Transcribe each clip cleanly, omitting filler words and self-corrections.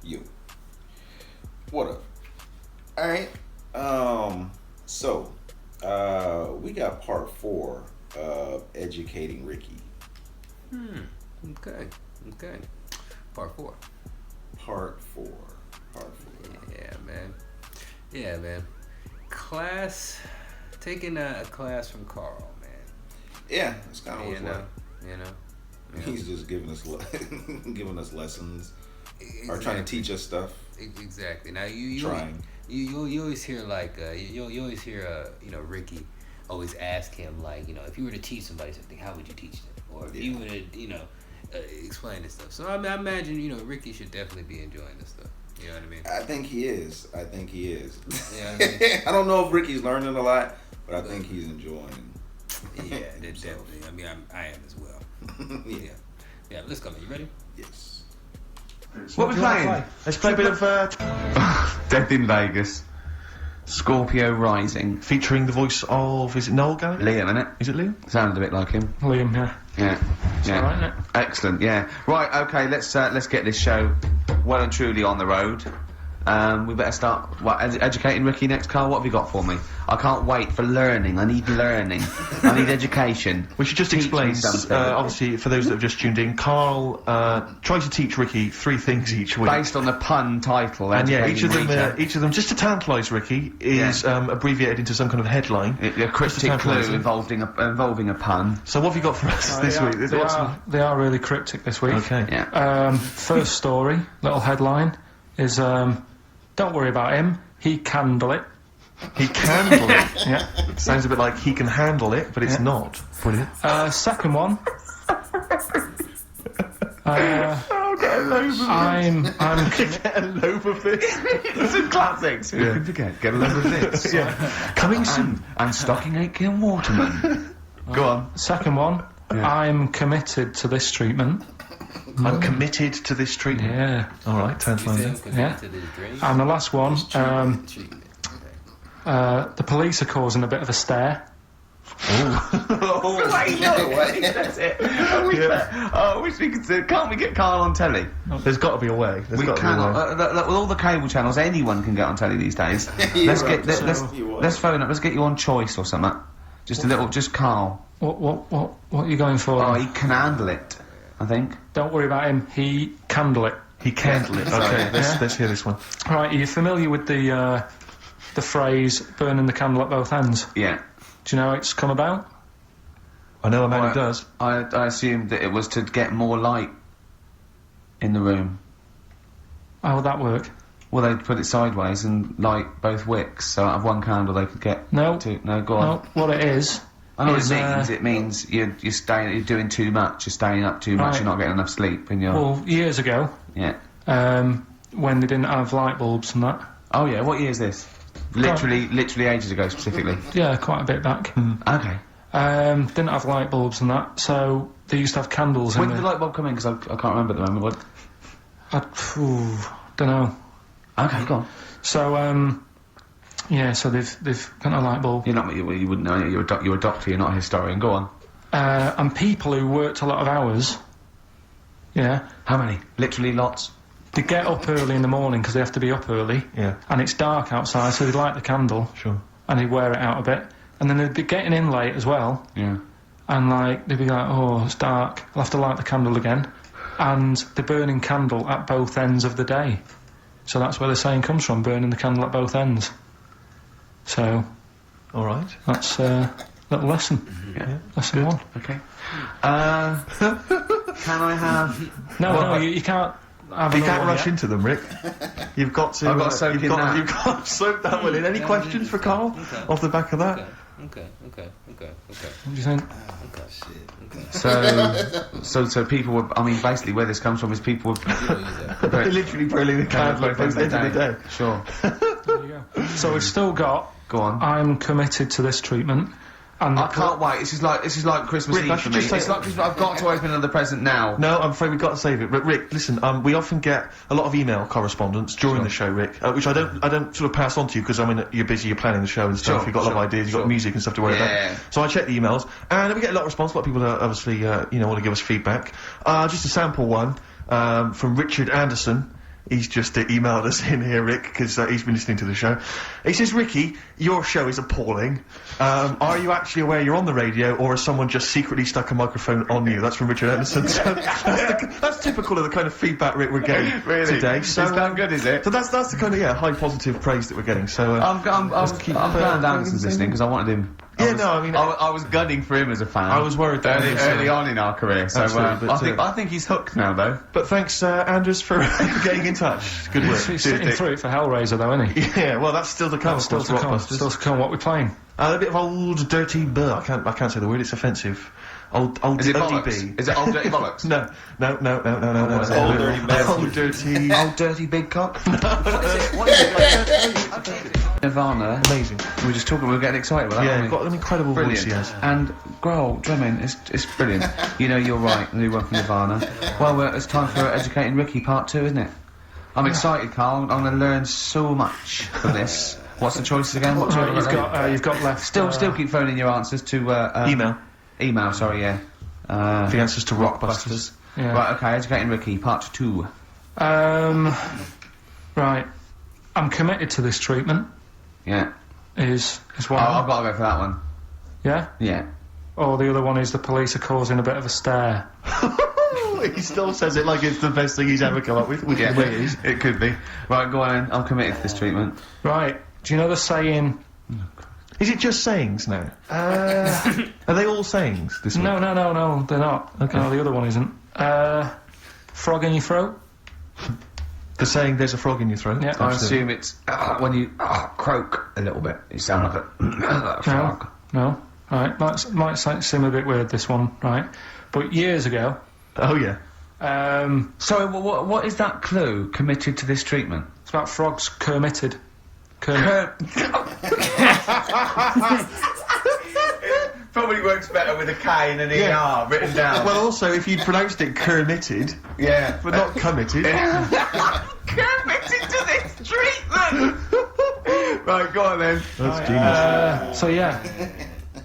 You. What up? All right. So, we got part 4 of educating Ricky. Okay. Part 4. Part 4. Yeah, man. Taking a class from Carl, man. Yeah, it's kind of what. You know. He's just giving us lessons, Exactly. or trying to teach us stuff. Exactly. Now you always hear you always hear Ricky always ask him, like, if you were to teach somebody something, how would you teach them? Or if you were to explain this stuff. So I imagine Ricky should definitely be enjoying this stuff. You know what I mean? I think he is. Yeah, I don't know if Ricky's learning a lot, but I think he's enjoying. Yeah, definitely. I mean, I am as well. Yeah. Let's go, man. You ready? Yes. What are we playing? Let's play a bit of Death in Vegas. Scorpio Rising. featuring the voice of, is it Noel Gallagher? Liam, innit? Is it Liam? Sounded a bit like him. Liam, yeah. Yeah. Alright, isn't it? Excellent, yeah. Right, okay, let's get this show well and truly on the road. We better start educating Ricky next, Carl. What have you got for me? I can't wait for learning. I need learning. I need education. We should just Teach explain, me something. obviously, for those that have just tuned in, Carl tries to teach Ricky 3 things each week. Based on the pun title. And yeah, educating each of them, just to tantalise Ricky, is abbreviated into some kind of headline. a cryptic clue involving a pun. So what have you got for us this week? They are really cryptic this week. Okay. Yeah. First story, little headline, is don't worry about him, he can handle it. He can handle it. Yeah. Sounds a bit like he can handle it, but it's not. Brilliant. Second one. Get a load of I'm Get a load of this. Some classics. Who can forget? Get a load of this. Coming soon. And Stocking Aitken Waterman. Go on. second one. Yeah. I'm committed to this treatment. I'm committed to this treatment. Yeah. All right, tantalise. Yeah. And the last one. The police are causing a bit of a stare. Wait, no, wait. That's it. I wish we could. Can't we get Carl on telly? There's got to be a way. We cannot. With all the cable channels, anyone can get on telly these days. Let's phone up. Let's get you on Choice or something. Just a little. Just Carl. What are you going for? Oh, he can handle it. I think. Don't worry about him. He can handle it. He can handle it. Okay, let's hear this one. Right, are you familiar with the phrase "burning the candle at both ends"? Yeah. Do you know how it's come about? I know a man who does. I assumed that it was to get more light in the room. How would that work? Well, they'd put it sideways and light both wicks, so out of one candle they could get two. No, go on. No, what it is. I know what it means. It means you're doing too much. You're staying up too much. Right. You're not getting enough sleep, and you're. Well, years ago. Yeah. When they didn't have light bulbs and that. Oh yeah. What year is this? Literally ages ago, specifically. Yeah, quite a bit back. Okay. Didn't have light bulbs and that, so they used to have candles. When did the light bulb come in? Because I can't remember at the moment. Don't know. Okay, go on. So yeah, so they've got a light bulb. You wouldn't know. You're a doctor. You're not a historian. Go on. And people who worked a lot of hours. Yeah. How many? Literally lots. They get up early in the morning because they have to be up early. Yeah. And it's dark outside, so they light the candle. Sure. And they wear it out a bit, and then they'd be getting in late as well. Yeah. And like they'd be like, oh, it's dark. I'll have to light the candle again. And they're burning candle at both ends of the day. So that's where the saying comes from, burning the candle at both ends. So, all right. that's a little lesson. Yeah. Lesson one. Okay. Can I have? No, you can't. You can't rush into them, Rick. You've got to. I've got to soak in that. You've got to soak that one in. Any questions for Carl off the back of that? Okay. What do you think? So people were. I mean, basically, where this comes from is people were They're literally burning the candle at both ends of the day. Sure. There you go. So we've still got. Go on. I'm committed to this treatment. And I can't wait. This is like Christmas Rick, Eve for me. It's like Christmas. I've got to open another present now. No, I'm afraid we've got to save it. But Rick, listen, we often get a lot of email correspondence during the show, Rick, which I don't sort of pass on to you because I mean you're busy, you're planning the show and stuff. You've got a lot of ideas, you've got music and stuff to worry about. So I check the emails, and we get a lot of response. A lot of people obviously want to give us feedback. Just a sample one from Richard Anderson. He's just emailed us in here, Rick, because he's been listening to the show. He says, Ricky, your show is appalling. Are you actually aware you're on the radio, or has someone just secretly stuck a microphone on you? That's from Richard Anderson. So that's typical of the kind of feedback, Rick, we're getting today. So, it's that good, is it? So that's the kind of, high positive praise that we're getting. So I'm glad Anderson's listening, because I wanted him... I was gunning for him as a fan. I was worried that early on in our career, so I think he's hooked now, though. But thanks, Andrews, for getting in touch. Good work. He's sitting through it for Hellraiser, though, isn't he? Yeah, well, that's still to come. Still to come. What we're playing? A bit of old dirty I can't say the word. It's offensive. Old is it ODB. Bollocks? Is it old dirty bollocks? No. Old dirty message. Old dirty big cock. What is it? Nirvana. Amazing. We were just talking. We were getting excited with that. Yeah, got an incredible voice. Yes. And Grohl drumming it's brilliant. You're right. The new one from Nirvana. Well, it's time for Educating Ricky Part 2, isn't it? I'm excited, Carl. I'm going to learn so much from this. What's the choices again? You've got left. Still keep phoning your answers to Email, sorry, yeah. The answers to Rockbusters. Yeah. Right, okay, Educating Ricky, Part 2. Right. I'm committed to this treatment. Yeah. Is one. I've got to go for that one. Yeah? Yeah. Or the other one is the police are causing a bit of a stir. He still says it like it's the best thing he's ever come up with, which yeah, the way it is. It could be. Right, go on then. I'm committed to this treatment. Right. Do you know the saying... Is it just sayings now? Are they all sayings this week? No, they're not. Okay. No, the other one isn't. Frog in your throat? The saying, there's a frog in your throat? Yeah. I assume it's when you croak a little bit. You sound like a frog. No. Right, might seem a bit weird, this one, right? But years ago... Oh, yeah. So, what is that clue, committed to this treatment? It's about frogs committed. Probably works better with a K and an ER written down. Well, also, if you'd pronounced it committed, but not committed. Committed to this treatment! Right, go on then. That's genius. So, yeah.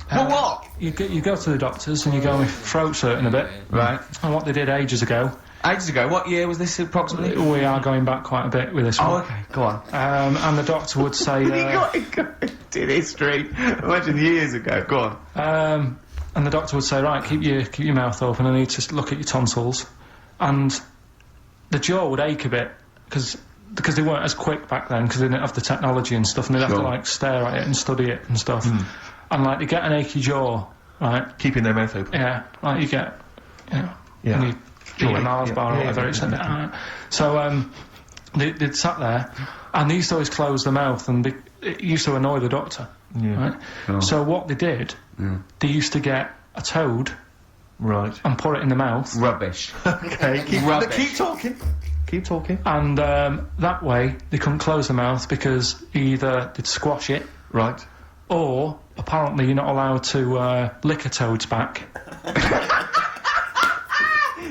For what? You go to the doctors and you go, my throat's hurting a bit. Right. And what they did ages ago... Ages ago? What year was this approximately? We are going back quite a bit with this one. Oh, okay, go on. And the doctor would say... did history. Imagine years ago, go on. And the doctor would say, right, keep your mouth open, I need to look at your tonsils. And the jaw would ache a bit, because they weren't as quick back then, because they didn't have the technology and stuff, and they'd have to, like, stare at it and study it and stuff. And, like, they get an achy jaw, right? Keeping their mouth open. Yeah, like you get, when you eat a Mars bar or whatever, it's So, they'd sat there, and they used to always close their mouth, and it used to annoy the doctor, right? So what they did, they used to get a toad, and put it in the mouth. Rubbish. Okay, keep talking. Keep talking. And that way, they couldn't close their mouth, because either they'd squash it, right, or apparently you're not allowed to lick a toad's back.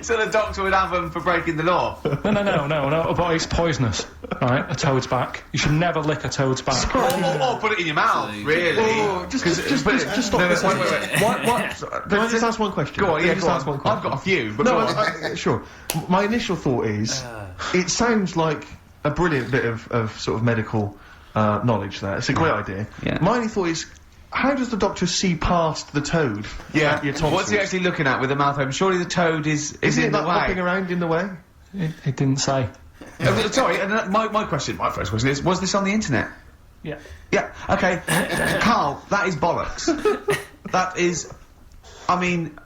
So the doctor would have them for breaking the law? No, but it's poisonous, right? A toad's back. You should never lick a toad's back. Or put it in your mouth, really. Oh, just stop. Wait. What? Can I just ask one question? Go on, just ask one question. I've got a few, but no, sure. My initial thought is, it sounds like a brilliant bit of sort of medical knowledge there. It's a great idea. Yeah. My only thought is, how does the doctor see past the toad? Yeah. Your tonsils? What's he actually looking at with the mouth open? Surely the toad is in the way. Hopping around in the way? It didn't say. Sorry, and my first question is, was this on the internet? Yeah. Yeah, okay. Carl, that is bollocks. That is... I mean...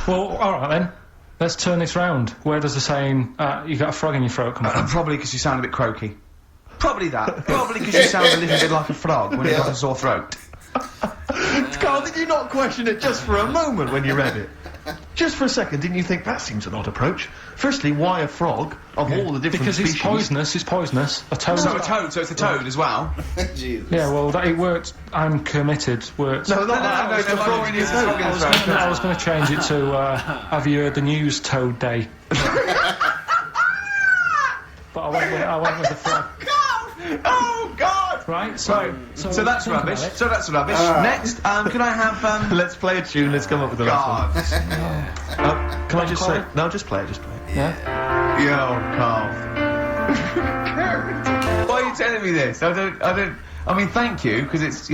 Well, alright then. Let's turn this round. Where does the saying, you got a frog in your throat come from? Probably because you sound a bit croaky. Probably that. Probably because you sound a little bit like a frog when you've got a sore throat. Carl, did you not question it just for a moment when you read it? Just for a second, didn't you think that seems an odd approach? Firstly, why a frog of all the different species? Because it's poisonous. A toad. So it's a toad as well. Jesus. Yeah, well, it worked. I'm committed. Worked. No, I was going to change it to. Have you heard the news? Toad Day. But I went with the frog. Oh God! Right, so that's rubbish. So that's rubbish. Next, can I have let's play a tune. Let's come up with the last one. Can I just say? No, just play it. Yeah. Yo, Carl. Why are you telling me this? I mean, thank you, because it's,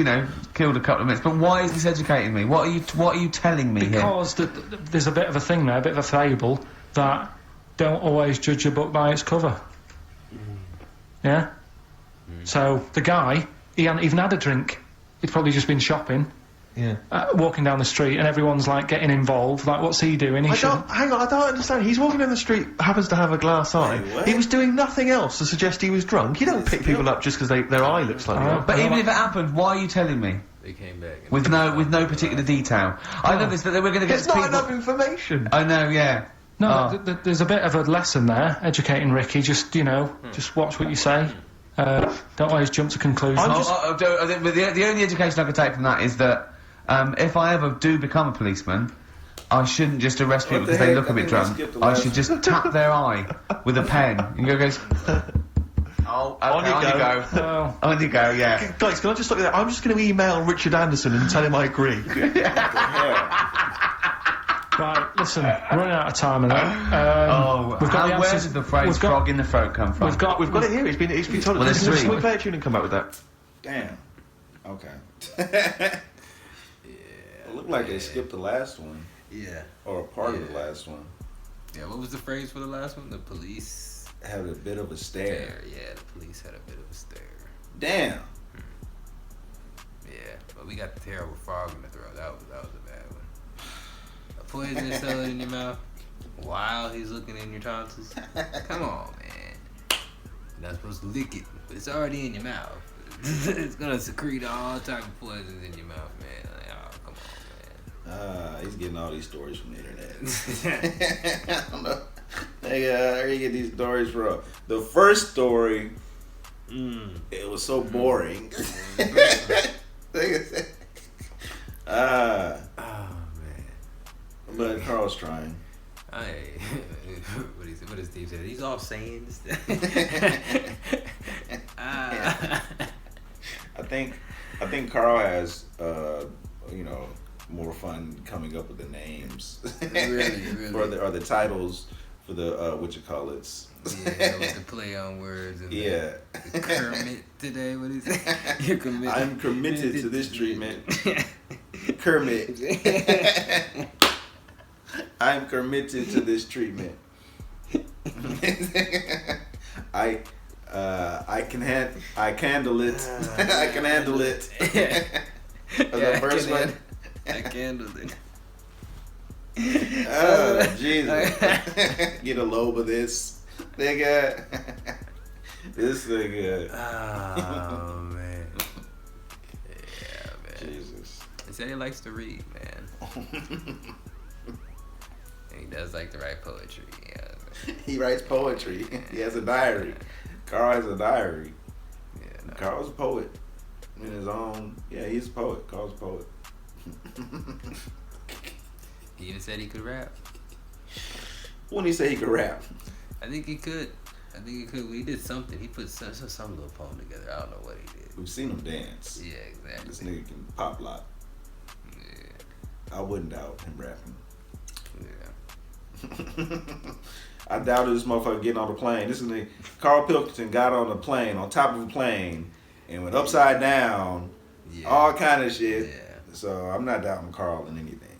killed a couple of minutes, but why is this educating me? What are you telling me because here? There's a bit of a thing there, a bit of a fable, that don't always judge a book by its cover. Yeah? So, the guy, he hadn't even had a drink. He'd probably just been shopping. Yeah. Walking down the street, and everyone's, like, getting involved. Like, what's he doing? Hang on, I don't understand. He's walking down the street, happens to have a glass eye. Wait, he was doing nothing else to suggest he was drunk. You don't pick people up just because their eye looks like that. But even if it happened, why are you telling me? They came back. With no particular detail. I know this, but we're going to get It's not enough information. I know, yeah. No, there's a bit of a lesson there, educating Ricky. Just, just watch what you say. Don't always jump to conclusions. The only education I could take from that is that if I ever do become a policeman, I shouldn't just arrest people because they look a bit drunk. I should just tap their eye with a pen and goes. Oh, okay, on you go. Oh. On you go, yeah. Guys, can I just stop you there? I'm just going to email Richard Anderson and tell him I agree. Right, listen, we're running out of time on that. Where did the phrase "frog in the throat" come from? We've got it here. It's been told. Well, there's three. We'll play a tune and come up with that. Damn. Okay. It looked like they skipped the last one. Yeah. Or a part of the last one. Yeah, what was the phrase for the last one? The police had a bit of a stare. Yeah, the police had a bit of a stare. Damn. Yeah, but we got the terrible frog in the throat. That was a bad one. A poison cell in your mouth while he's looking in your tonsils. Come on, man. You're not supposed to lick it, but it's already in your mouth. It's gonna secrete all type of poisons in your mouth, man. Like, oh, come on, man. He's getting all these stories from the internet. I don't know. Where you get these stories from? The first story, it was so boring. Oh man! But Carl's trying. Hey, what is Steve said? He's all saying this. I think Carl has more fun coming up with the names. Really. or the titles for the whatchamacallits. Yeah, with the play on words and the Kermit today. What is it? You're committed. I'm committed to this treatment. Kermit. I'm committed to this treatment. I can handle it. I can handle it. The first one. I can handle it. Oh, Jesus. Get a lobe of this. Nigga. This nigga. Oh, man. Yeah, man. Jesus. He said he likes to read, man. And he does like to write poetry. Yeah. He writes poetry. He has a diary. Carl has a diary. Yeah, no. Carl's a poet. In his own. Yeah, he's a poet. Carl's a poet. He even said he could rap. When he say he could rap? I think he could. We did something. He put some little poem together. I don't know what he did. We've seen him dance. Yeah, exactly. This nigga can pop lock. Yeah. I wouldn't doubt him rapping. Yeah. I doubted this motherfucker getting on the plane. This is the Carl Pilkington got on a plane, on top of a plane, and went upside down. Yeah. All kind of shit. Yeah. So I'm not doubting Carl in anything.